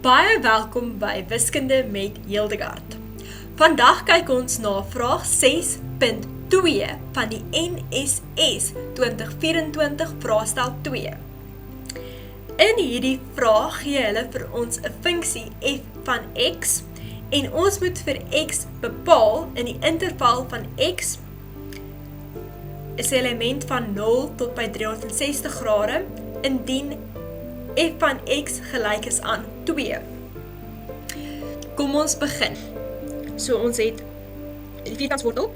Baie welkom by Wiskunde met Hildegard. Vandag kyk ons na vraag 6.2 van die NSS 2024 vraestel 2. In hierdie vraag gee hulle vir ons 'n funksie f van x en ons moet vir x bepaal in die interval van x is 'n element van 0 tot by 360 grade indien f van x gelyk is aan 2. Kom ons begin. So ons het die vierkantswortel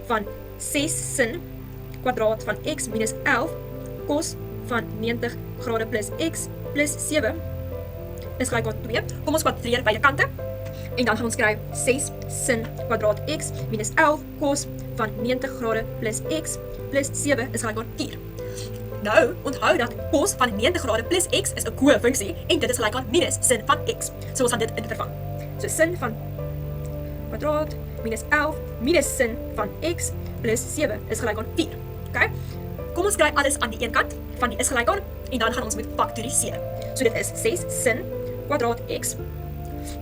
van 6 sin kwadraat van x minus 11 cos van 90 grade plus x plus 7 is gelyk aan 2. Kom ons kwadreer beide kante en dan gaan ons kry 6 sin kwadraat x minus 11 cos van 90 grade plus x plus 7 is gelyk aan 4. Nou, onthou dat cos van 90 grade plus x is 'n koefunksie en dit is gelyk aan minus sin van x. So ons gaan dit in vervang. So sin van kwadraat minus 11 minus sin van x plus 7 is gelyk aan 4. Okay? Kom ons kry alles aan die een kant van die is gelyk aan en dan gaan ons met faktoriseer. So dit is 6 sin kwadraat x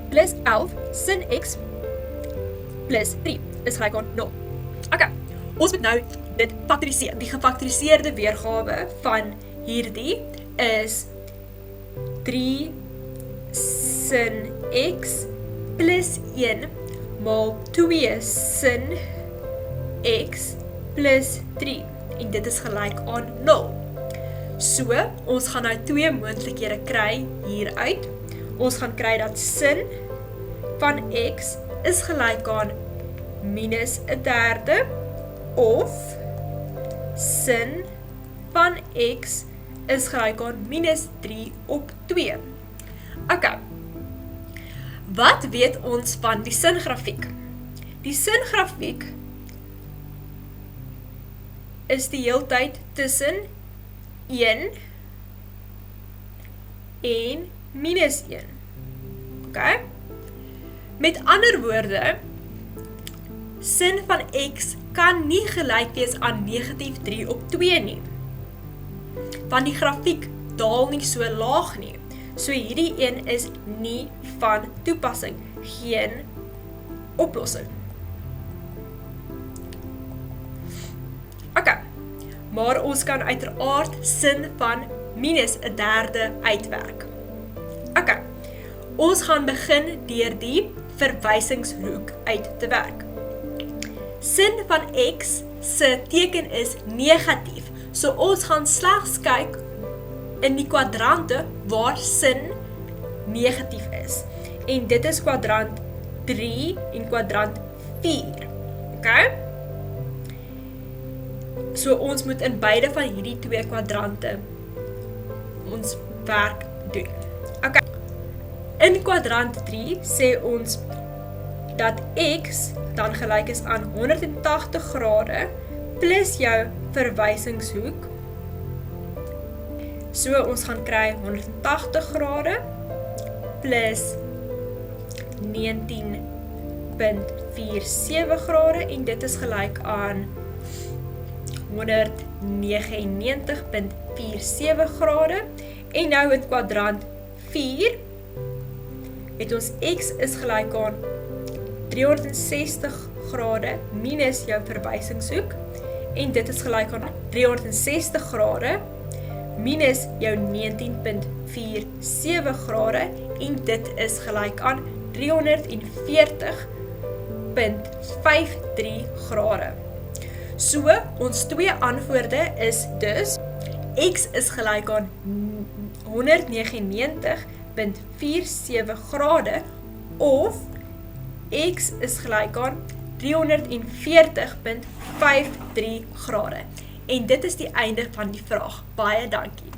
plus 11 sin x plus 3 is gelyk aan 0. Okay, ons moet nou dit faktoriseer. Die gefaktoriseerde weergawe van hierdie is 3 sin x plus 1 maal 2 sin x plus 3 en dit is gelyk aan 0. So, ons gaan nou twee moontlikhede kry hieruit. Ons gaan kry dat sin van x is gelyk aan minus 1/3 of sin van x is gelyk aan minus 3 op 2. Okay. Wat weet ons van die singrafiek? Die singrafiek is die heeltyd tussen 1 en minus 1. Okay? Met ander woorde, sin van x kan nie gelyk wees aan negatief 3 op 2 nie. Want die grafiek daal nie so laag nie. So hierdie een is nie van toepassing, geen oplossing. Okay, maar ons kan uiteraard sin van minus 1/3 uitwerk. Okay, ons gaan begin deur die verwysingshoek uit te werk. Sin van x se teken is negatief, so ons gaan slegs kyk in die kwadrante waar sin negatief is. En dit is kwadrant 3 en kwadrant 4. Okay? So ons moet in beide van hierdie twee kwadrante ons werk doen. Okay. In kwadrant 3 sê ons dat x dan gelyk is aan 180 grade plus jou verwysingshoek. So ons gaan kry 180 grade plus 19.47 grade en dit is gelyk aan 199.47 grade en nou in kwadrant 4 het ons x is gelyk aan 360 grade minus jou verwysingshoek en dit is gelyk aan 360 grade minus jou 19.47 grade en dit is gelyk aan 340.53 grade. So, ons twee antwoorde is dus x is gelyk aan 199.47 grade of x is gelyk aan 340.53 grade. En dit is die einde van die vraag. Baie dankie.